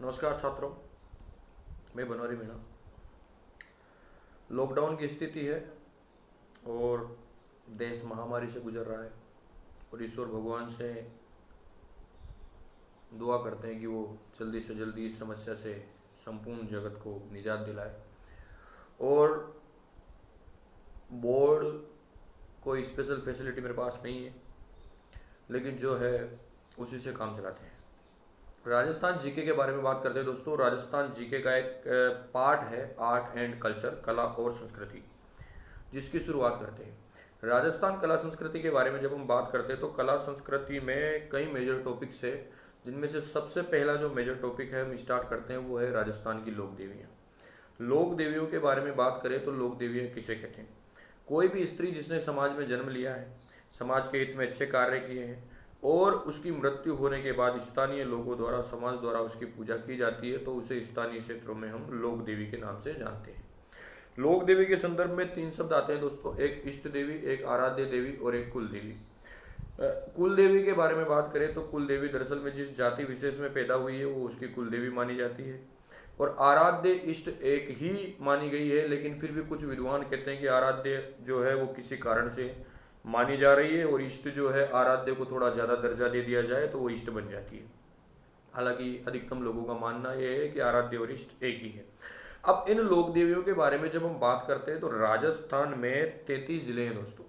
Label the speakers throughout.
Speaker 1: नमस्कार छात्रों, मैं बनवारी मीणा। लॉकडाउन की स्थिति है और देश महामारी से गुजर रहा है और ईश्वर भगवान से दुआ करते हैं कि वो जल्दी से जल्दी इस समस्या से संपूर्ण जगत को निजात दिलाए। और बोर्ड कोई स्पेशल फैसिलिटी मेरे पास नहीं है, लेकिन जो है उसी से काम चलाते हैं। राजस्थान जीके के बारे में बात करते हैं दोस्तों। राजस्थान जीके का एक पार्ट है आर्ट एंड कल्चर, कला और संस्कृति, जिसकी शुरुआत करते हैं। राजस्थान कला संस्कृति के बारे में जब हम बात करते हैं तो कला संस्कृति में कई मेजर टॉपिक्स है, जिनमें से सबसे पहला जो मेजर टॉपिक है हम स्टार्ट करते हैं वो है राजस्थान की लोक देवियाँ। लोक देवियों के बारे में बात करें तो लोक देवियाँ किसे कहते हैं? कोई भी स्त्री जिसने समाज में जन्म लिया है, समाज के हित में अच्छे कार्य किए हैं और उसकी मृत्यु होने के बाद स्थानीय लोगों द्वारा, समाज द्वारा उसकी पूजा की जाती है, तो उसे स्थानीय क्षेत्रों में हम लोक देवी के नाम से जानते हैं। लोक देवी के संदर्भ में तीन शब्द आते हैं दोस्तों, एक इष्ट देवी, एक आराध्य देवी और एक कुल देवी। कुल देवी के बारे में बात करें तो कुल देवी दरअसल में जिस जाति विशेष में पैदा हुई है वो उसकी कुल देवी मानी जाती है। और आराध्य इष्ट एक ही मानी गई है, लेकिन फिर भी कुछ विद्वान कहते हैं कि आराध्य जो है वो किसी कारण से मानी जा रही है और इष्ट जो है आराध्य को थोड़ा ज़्यादा दर्जा दे दिया जाए तो वो इष्ट बन जाती है। हालांकि अधिकतम लोगों का मानना यह है कि आराध्य और इष्ट एक ही है। अब इन लोक देवियों के बारे में जब हम बात करते हैं तो राजस्थान में 33 जिले हैं दोस्तों,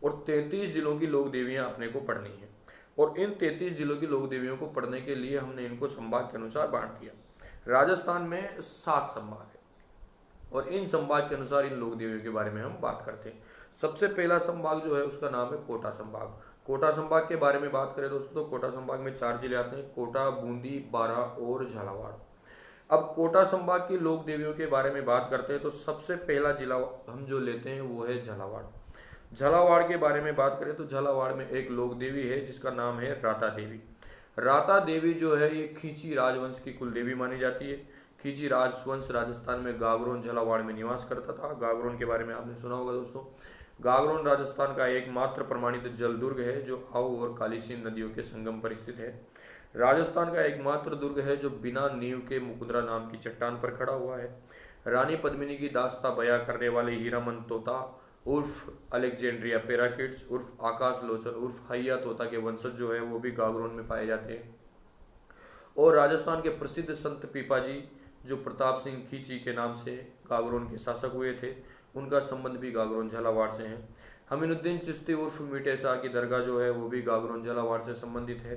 Speaker 1: और 33 जिलों की लोक देवियाँ अपने को पढ़नी है। और इन 33 जिलों की लोक देवियों को पढ़ने के लिए हमने इनको संभाग के अनुसार बांट दिया। राजस्थान में 7 संभाग है और इन संभाग के अनुसार इन लोक देवियों के बारे में हम बात करते हैं। सबसे पहला संभाग जो है उसका नाम है कोटा संभाग। कोटा संभाग के बारे में बात करें दोस्तों तो कोटा संभाग में 4 जिले आते हैं, कोटा, बूंदी, बारा और झालावाड़। अब कोटा संभाग की लोक देवियों के बारे में बात करते हैं तो सबसे पहला जिला हम जो लेते हैं वो है झालावाड़। झालावाड़ के बारे में बात करें तो झालावाड़ में एक लोक देवी है जिसका नाम है राता देवी। राता देवी जो है ये खींची राजवंश की कुल देवी मानी जाती है। खींची राजवंश राजस्थान में गागरोन झालावाड़ में निवास करता था। गागरोन के बारे में आपने सुना होगा दोस्तों। गागरोन राजस्थान का एकमात्र प्रमाणित जल दुर्ग है जो आओ और कालीसिंध नदियों के संगम पर स्थित है। राजस्थान का एकमात्र दुर्ग है जो बिना नींव के मुकुंदरा नाम की चट्टान पर खड़ा हुआ है। रानी पद्मिनी की दास्ता बयां करने वाले हीरामन तोता उर्फ अलेक्जेंड्रिया पेराकिड्स उर्फ आकाश लोचन उर्फ हैया तोता के वंशज जो है वो भी गागरोन में पाए जाते हैं। और राजस्थान के प्रसिद्ध संत पीपाजी जो प्रताप सिंह खींची के नाम से गागरोन के शासक हुए थे, उनका संबंध भी गागरोन झालावाड़ से है। हमीनुद्दीन चिश्ती उर्फ मीठे शाह की दरगाह जो है वो भी गागरोन झालावाड़ से संबंधित है।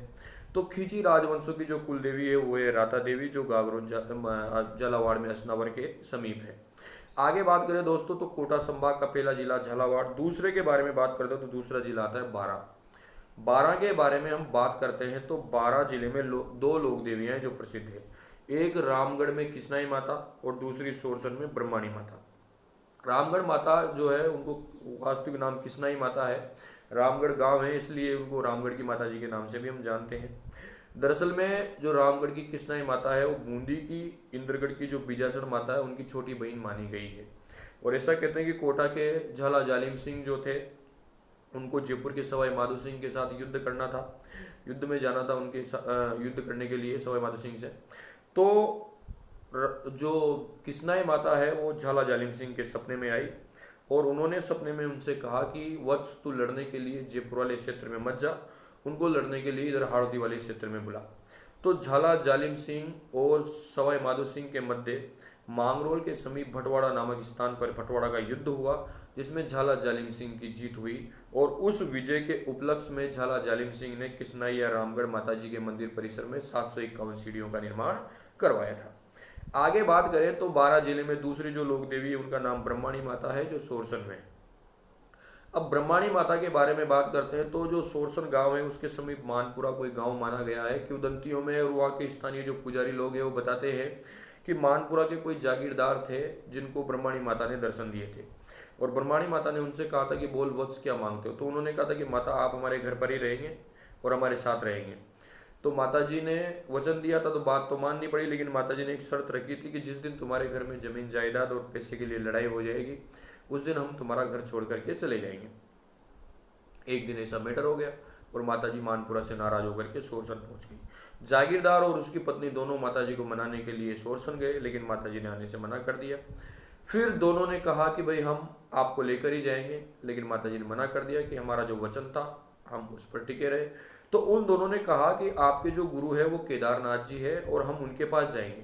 Speaker 1: तो खींची राजवंशों की जो कुल देवी है वो है राता देवी जो गागरोन झालावाड़ में असनावर के समीप है। आगे बात करें दोस्तों तो कोटा संभाग का पहला जिला झालावाड़। दूसरे के बारे में बात करते हैं तो दूसरा जिला आता है बारा। बारा के बारे में हम बात करते हैं तो बारा जिले में दो लोक देवियां हैं जो प्रसिद्ध है। एक रामगढ़ में किसनाई माता और दूसरी सोरसन में ब्रह्माणी माता। रामगढ़ माता जो है उनको वास्तविक नाम किसनाई माता है। रामगढ़ गांव है इसलिए उनको रामगढ़ की माता जी के नाम से भी हम जानते हैं। दरअसल में जो रामगढ़ की किसनाई माता है वो बूंदी की इंद्रगढ़ की जो बीजासर माता है उनकी छोटी बहन मानी गई है। और ऐसा कहते हैं कि कोटा के झाला जालिम सिंह जो थे उनको जयपुर के सवाई माधो सिंह के साथ युद्ध करना था, युद्ध में जाना था उनके युद्ध करने के लिए सवाई माधो सिंह से। तो जो किसनाई माता है वो झाला जालिम सिंह के सपने में आई और उन्होंने सपने में उनसे कहा कि वत्स तू लड़ने के लिए जयपुर वाले क्षेत्र में मत जा, उनको लड़ने के लिए इधर हाड़ौती वाले क्षेत्र में बुला। तो झाला जालिम सिंह और सवाई माधो सिंह के मध्य मांगरोल के समीप भटवाड़ा नामक स्थान पर भटवाड़ा का युद्ध हुआ, जिसमें झाला जालिम सिंह की जीत हुई। और उस विजय के उपलक्ष्य में झाला जालिम सिंह ने किसनाई या रामगढ़ माता जी के मंदिर परिसर में 751 सीढ़ियों का निर्माण करवाया था। आगे बात करें तो बारा जिले में दूसरी जो लोक देवी है उनका नाम ब्रह्माणी माता है जो सोरसन में। अब ब्रह्माणी माता के बारे में बात करते हैं तो जो सोरसन गांव है उसके समीप मानपुरा कोई गांव माना गया है कि उदंतियों में। और वहाँ के स्थानीय जो पुजारी लोग हैं वो बताते हैं कि मानपुरा के कोई जागीरदार थे जिनको ब्रह्माणी माता ने दर्शन दिए थे और ब्रह्माणी माता ने उनसे कहा था कि बोल वत्स क्या मांगते हो। तो उन्होंने कहा था कि माता आप हमारे घर पर ही रहेंगे और हमारे साथ रहेंगे। तो माता जी ने वचन दिया था तो बात तो माननी पड़ी, लेकिन माता जी ने एक शर्त रखी थी कि जिस दिन तुम्हारे घर में जमीन जायदाद और पैसे के लिए लड़ाई हो जाएगी उस दिन हम तुम्हारा घर छोड़ करके चले जाएंगे। एक दिन ऐसा मैटर हो गया। और माताजी मानपुरा से नाराज होकर के सोरसन पहुंच गई। जागीरदार और उसकी पत्नी दोनों माताजी को मनाने के लिए सोरसन गए, लेकिन माताजी ने आने से मना कर दिया। फिर दोनों ने कहा कि भाई हम आपको लेकर ही जाएंगे, लेकिन माताजी ने मना कर दिया कि हमारा जो वचन था हम उस पर टिके रहे। तो उन दोनों ने कहा कि आपके जो गुरु है वो केदारनाथ जी है और हम उनके पास जाएंगे,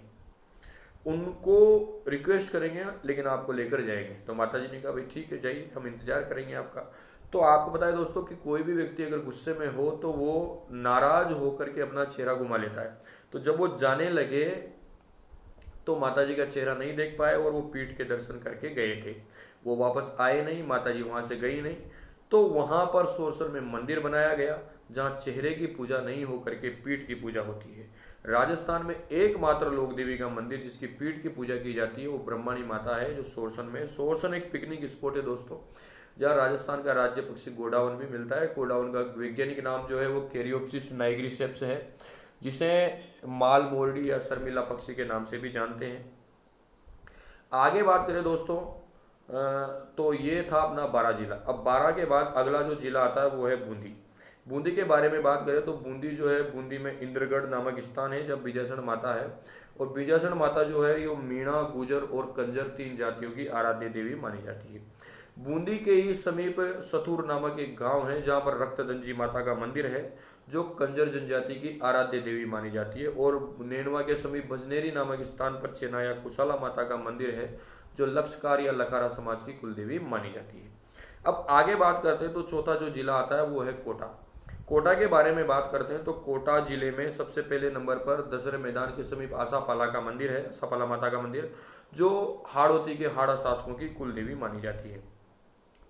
Speaker 1: उनको रिक्वेस्ट करेंगे, लेकिन आपको लेकर जाएंगे। तो माताजी ने कहा भाई ठीक है जाइए, हम इंतजार करेंगे आपका। तो आपको पता है दोस्तों कि कोई भी व्यक्ति अगर गुस्से में हो तो वो नाराज होकर के अपना चेहरा घुमा लेता है। तो जब वो जाने लगे तो माताजी का चेहरा नहीं देख पाए और वो पीठ के दर्शन करके गए थे। वो वापस आए नहीं, माताजी वहां से गई नहीं। तो वहां पर सोरसन में मंदिर बनाया गया जहां चेहरे की पूजा नहीं होकर के पीठ की पूजा होती है। राजस्थान में एकमात्र लोक देवी का मंदिर जिसकी पीठ की पूजा की जाती है वो ब्रह्मणी माता है, जो सोरसन में। सोरसन एक पिकनिक स्पॉट है दोस्तों, जहाँ राजस्थान का राज्य पक्षी गोडाउन भी मिलता है। गोडाउन का वैज्ञानिक नाम जो है वो कैरियोप्सिस नाइग्रिसेप्स है, जिसे माल मोरडी या शर्मिला पक्षी के नाम से भी जानते हैं। आगे बात करें दोस्तों तो ये था अपना बारां जिला। अब बारां के बाद अगला जो जिला आता है वो है बूंदी। बूंदी के बारे में बात करें तो बूंदी जो है, बूंदी में इंद्रगढ़ नामक स्थान है जब बीजासण माता है। और बीजासण माता जो है ये मीणा, गुजर और कंजर 3 जातियों की आराध्य देवी मानी जाती है। बूंदी के ही समीप सथुर नामक एक गांव है जहां पर रक्तदंजी माता का मंदिर है, जो कंजर जनजाति की आराध्य देवी मानी जाती है। और नेनवा के समीप भजनेरी नामक स्थान पर चेनाया कुशाला माता का मंदिर है, जो लक्षकार या लखारा समाज की कुलदेवी मानी जाती है। अब आगे बात करते हैं तो चौथा जो जिला आता है वो है कोटा। कोटा के बारे में बात करते हैं तो कोटा जिले में सबसे पहले नंबर पर दशहरे मैदान के समीप आसापाला का मंदिर है, आसापाला माता का मंदिर, जो हाड़ौती के हाड़ा शासकों की कुलदेवी मानी जाती है।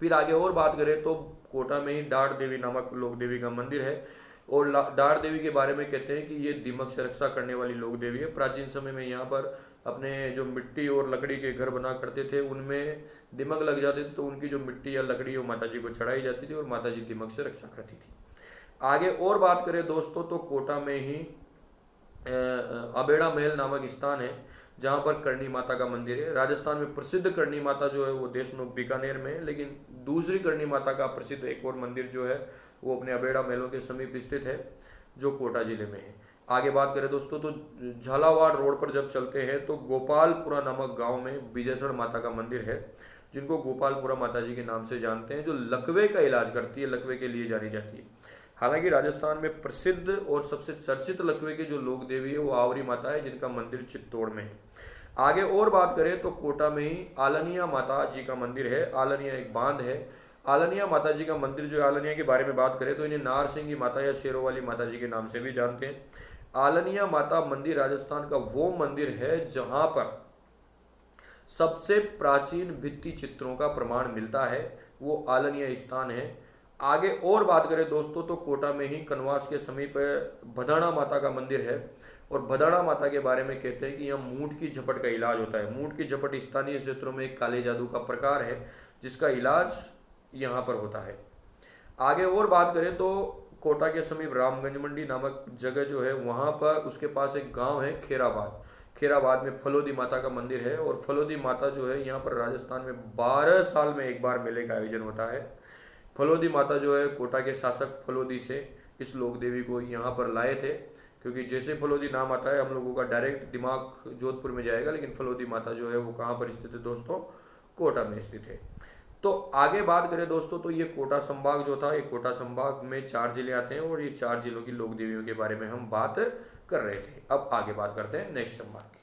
Speaker 1: फिर आगे और बात करें तो कोटा में ही डाढ़ देवी नामक लोक देवी का मंदिर है। और डाढ़ देवी के बारे में कहते हैं कि ये दिमक से रक्षा करने वाली लोक देवी है। प्राचीन समय में यहाँ पर अपने जो मिट्टी और लकड़ी के घर बना करते थे, उनमें दिमक लग जाते थे, तो उनकी जो मिट्टी या लकड़ी वो माता जी को चढ़ाई जाती थी और माता जी दिमक से रक्षा करती थी। आगे और बात करें दोस्तों तो कोटा में ही अबेड़ा महल नामक स्थान है जहाँ पर करणी माता का मंदिर है। राजस्थान में प्रसिद्ध करणी माता जो है वो देशमुख बीकानेर में है, लेकिन दूसरी करणी माता का प्रसिद्ध एक और मंदिर जो है वो अपने अबेड़ा महलों के समीप स्थित है, जो कोटा जिले में है। आगे बात करें दोस्तों तो झालावाड़ रोड पर जब चलते हैं तो गोपालपुरा नामक गांव में बीजासण माता का मंदिर है, जिनको गोपालपुरा माता जी के नाम से जानते हैं, जो लकवे का इलाज करती है, लकवे के लिए जानी जाती है। हालांकि राजस्थान में प्रसिद्ध और सबसे चर्चित लकवे की जो लोक देवी है वो आवरी माता है, जिनका मंदिर चित्तौड़ में है। आगे और बात करें तो कोटा में ही आलनिया माता जी का मंदिर है। आलनिया एक बांध है। आलनिया माता जी का मंदिर जो है, आलनिया के बारे में बात करें तो इन्हें नारसिंगी माता या शेरों वाली माता जी के नाम से भी जानते हैं। आलनिया माता मंदिर राजस्थान का वो मंदिर है जहां पर सबसे प्राचीन भित्ति चित्रों का प्रमाण मिलता है, वो आलनिया स्थान है। आगे और बात करें दोस्तों तो कोटा में ही कनवास के समीप भदाणा माता का मंदिर है। और भदाणा माता के बारे में कहते हैं कि यहाँ मूठ की झपट का इलाज होता है। मूठ की झपट स्थानीय क्षेत्रों में एक काले जादू का प्रकार है जिसका इलाज यहाँ पर होता है। आगे और बात करें तो कोटा के समीप रामगंज मंडी नामक जगह जो है वहाँ पर उसके पास एक गांव है खेराबाद। खेराबाद में फलोदी माता का मंदिर है। और फलोदी माता जो है यहाँ पर राजस्थान में 12 साल में एक बार मेले का आयोजन होता है। फलोदी माता जो है कोटा के शासक फलोदी से इस लोक देवी को यहाँ पर लाए थे, क्योंकि जैसे फलोदी नाम आता है हम लोगों का डायरेक्ट दिमाग जोधपुर में जाएगा, लेकिन फलोदी माता जो है वो कहाँ पर स्थित है दोस्तों, कोटा में स्थित है। तो आगे बात करें दोस्तों तो ये कोटा संभाग जो था, ये कोटा संभाग में 4 जिले आते हैं और ये 4 जिलों की लोक देवियों के बारे में हम बात कर रहे थे। अब आगे बात करते हैं नेक्स्ट संभाग की।